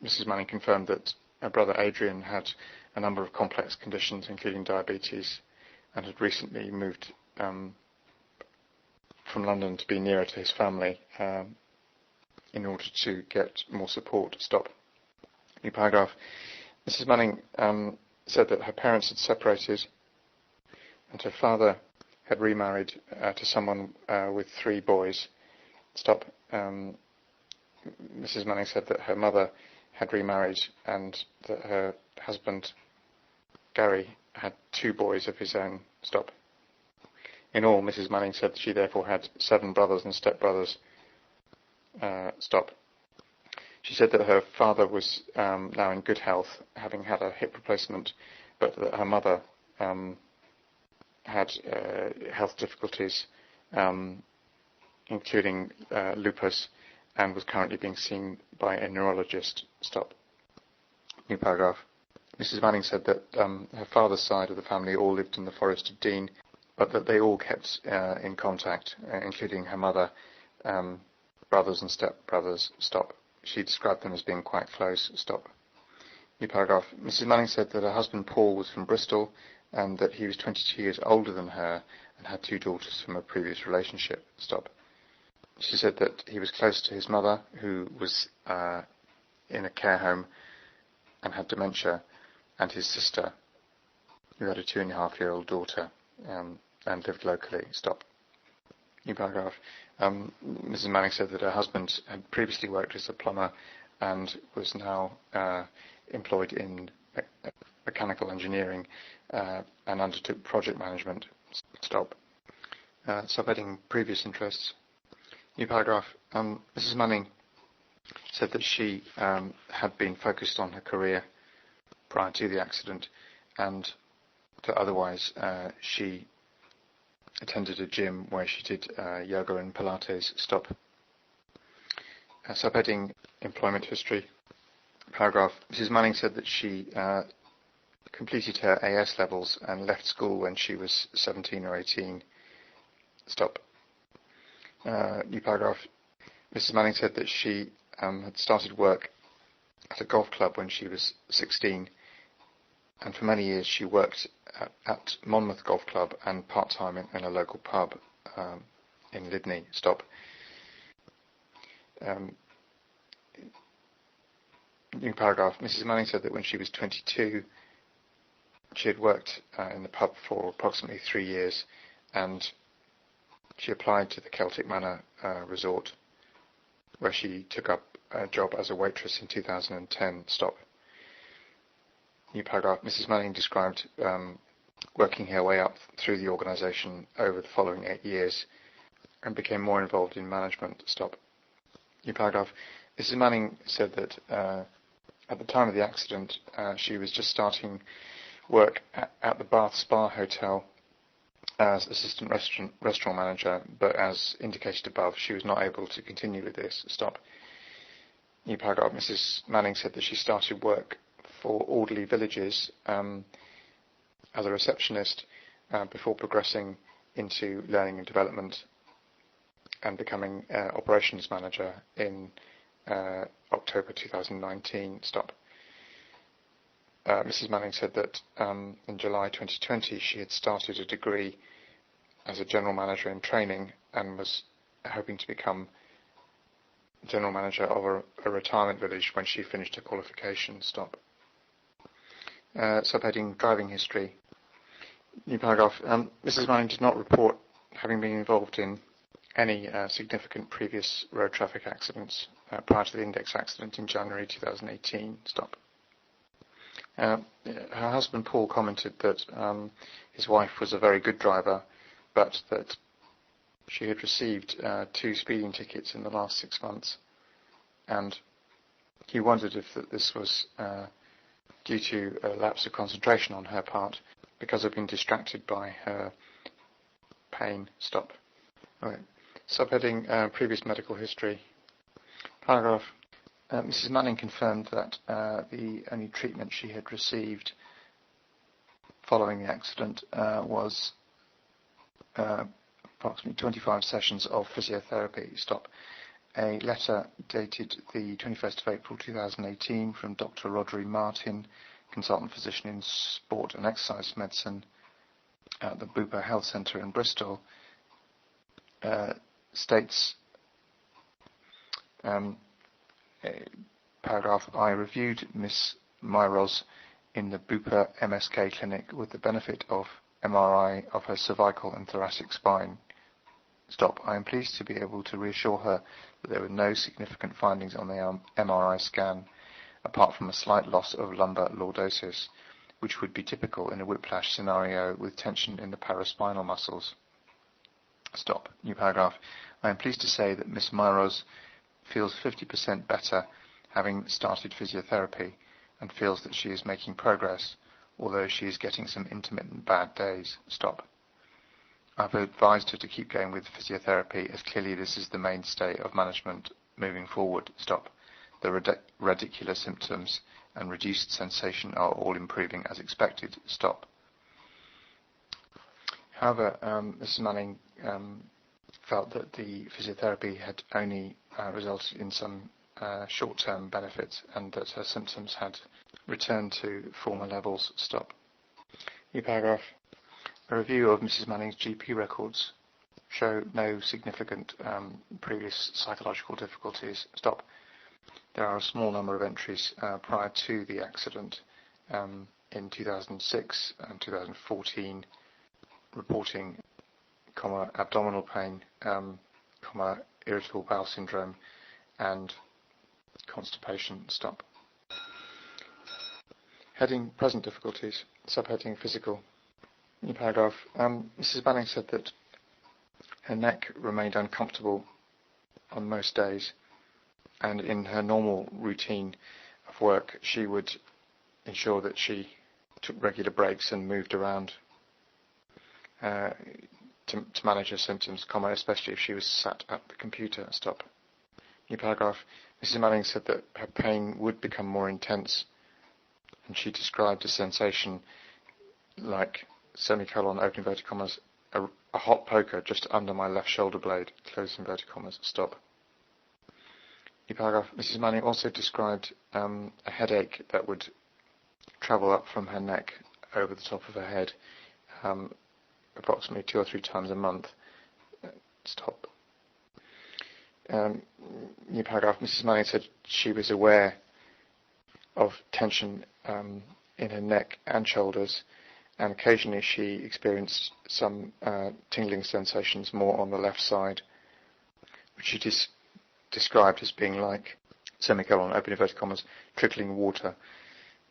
Mrs. Manning confirmed that her brother Adrian had a number of complex conditions, including diabetes, and had recently moved from London to be nearer to his family in order to get more support. Stop. New paragraph. Mrs. Manning said that her parents had separated and her father had remarried to someone with 3 boys. Stop. Mrs. Manning said that her mother had remarried and that her husband, Gary, had 2 boys of his own. Stop. In all, Mrs. Manning said that she therefore had 7 brothers and stepbrothers. Stop. She said that her father was now in good health, having had a hip replacement, but that her mother had health difficulties, including lupus, and was currently being seen by a neurologist. Stop. New paragraph. Mrs. Manning said that her father's side of the family all lived in the Forest of Dean, but that they all kept in contact, including her mother, brothers and stepbrothers. Stop. She described them as being quite close. Stop. New paragraph. Mrs. Manning said that her husband Paul was from Bristol and that he was 22 years older than her and had 2 daughters from a previous relationship. Stop. She said that he was close to his mother, who was in a care home and had dementia, and his sister, who had a 2.5-year-old daughter and lived locally. Stop. New paragraph. Mrs. Manning said that her husband had previously worked as a plumber and was now employed in mechanical engineering and undertook project management. Stop. Subheading previous interests. New paragraph. Mrs. Manning said that she had been focused on her career prior to the accident, and that otherwise she attended a gym where she did yoga and Pilates. Stop. Subheading employment history. Paragraph. Mrs. Manning said that she completed her AS levels and left school when she was 17 or 18. Stop. New paragraph. Mrs. Manning said that she had started work at a golf club when she was 16, and for many years she worked at Monmouth Golf Club and part-time in a local pub in Lydney. Stop. New paragraph. Mrs. Manning said that when she was 22, she had worked in the pub for approximately 3 years, and she applied to the Celtic Manor resort, where she took up a job as a waitress in 2010. Stop. New paragraph. Mrs. Manning described working her way up through the organisation over the following 8 years and became more involved in management. Stop. New paragraph. Mrs. Manning said that at the time of the accident, she was just starting work at the Bath Spa Hotel as assistant restaurant manager, but as indicated above, she was not able to continue with this. Stop. New paragraph. Mrs. Manning said that she started work for Orderly Villages as a receptionist before progressing into learning and development and becoming operations manager in October 2019. Stop. Mrs. Manning said that in July 2020 she had started a degree as a general manager in training and was hoping to become general manager of a retirement village when she finished her qualification. Stop. Subheading driving history. New paragraph. Mrs. Manning did not report having been involved in any significant previous road traffic accidents prior to the Index accident in January 2018. Stop. Her husband Paul commented that his wife was a very good driver, but that she had received 2 speeding tickets in the last 6 months, and he wondered if this was due to a lapse of concentration on her part because of being distracted by her pain. Stop. Okay. Subheading previous medical history. Paragraph. Mrs. Manning confirmed that the only treatment she had received following the accident was approximately 25 sessions of physiotherapy. Stop. A letter dated the 21st of April 2018 from Dr. Rodri Martin, consultant physician in sport and exercise medicine at the Bupa Health Centre in Bristol, states, paragraph, I reviewed Miss Myros in the Bupa MSK clinic with the benefit of MRI of her cervical and thoracic spine. Stop. I am pleased to be able to reassure her that there were no significant findings on the MRI scan, apart from a slight loss of lumbar lordosis, which would be typical in a whiplash scenario with tension in the paraspinal muscles. Stop. New paragraph. I am pleased to say that Miss Myros feels 50% better having started physiotherapy and feels that she is making progress, although she is getting some intermittent bad days. Stop. I've advised her to keep going with physiotherapy, as clearly this is the mainstay of management moving forward. Stop. The radicular symptoms and reduced sensation are all improving as expected. Stop. However, Mrs. Manning felt that the physiotherapy had only resulted in some short-term benefits and that her symptoms had returned to former levels. Stop. New paragraph. A review of Mrs. Manning's GP records show no significant previous psychological difficulties. Stop. There are a small number of entries prior to the accident in 2006 and 2014 reporting abdominal pain, irritable bowel syndrome and constipation. Stop. Heading present difficulties, subheading physical. New paragraph. Mrs. Manning said that her neck remained uncomfortable on most days, and in her normal routine of work she would ensure that she took regular breaks and moved around to manage her symptoms, especially if she was sat at the computer. Stop. New paragraph. Mrs. Manning said that her pain would become more intense, and she described a sensation like semicolon, open inverted commas, a hot poker just under my left shoulder blade, close inverted commas. Stop. New paragraph. Mrs. Manning also described a headache that would travel up from her neck over the top of her head approximately 2 or 3 times a month. Stop. New paragraph. Mrs. Manning said she was aware of tension in her neck and shoulders, and occasionally she experienced some tingling sensations more on the left side, which she described as being like semicolon, open inverted commas, trickling water,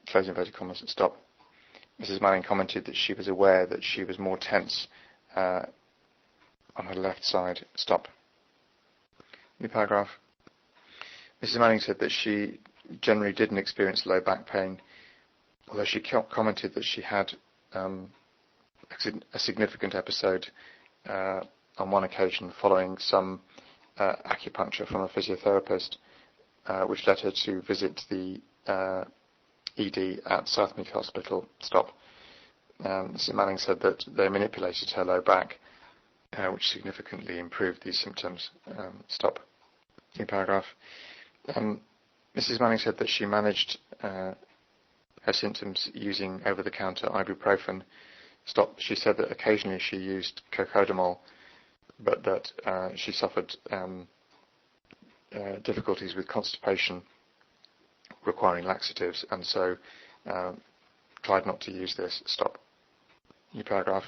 close inverted commas. Stop. Mrs. Manning commented that she was aware that she was more tense on her left side. Stop. New paragraph. Mrs. Manning said that she generally didn't experience low back pain, although she commented that she had a significant episode on one occasion following some acupuncture from a physiotherapist, which led her to visit the ED at Southmead Hospital. Stop. Mrs. Manning said that they manipulated her low back, which significantly improved these symptoms. Stop. New paragraph. Mrs. Manning said that she managed her symptoms using over-the-counter ibuprofen. Stop. She said that occasionally she used cocodamol, but that she suffered difficulties with constipation requiring laxatives, and so tried not to use this. Stop. New paragraph.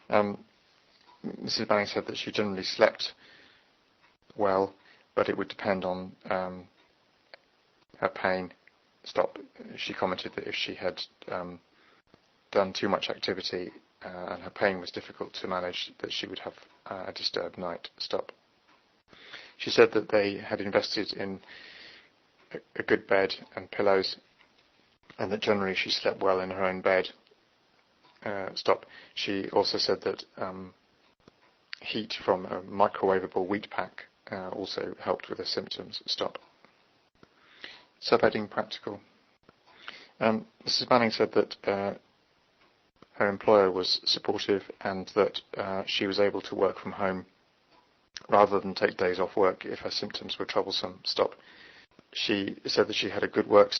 Mrs. Manning said that she generally slept well, but it would depend on her pain. Stop. She commented that if she had done too much activity and her pain was difficult to manage, that she would have a disturbed night. Stop. She said that they had invested in a good bed and pillows, and that generally she slept well in her own bed. Stop. She also said that heat from a microwavable wheat pack also helped with her symptoms. Stop. Subheading practical. Mrs. Manning said that her employer was supportive and that she was able to work from home rather than take days off work if her symptoms were troublesome. Stop. She said that she had a good work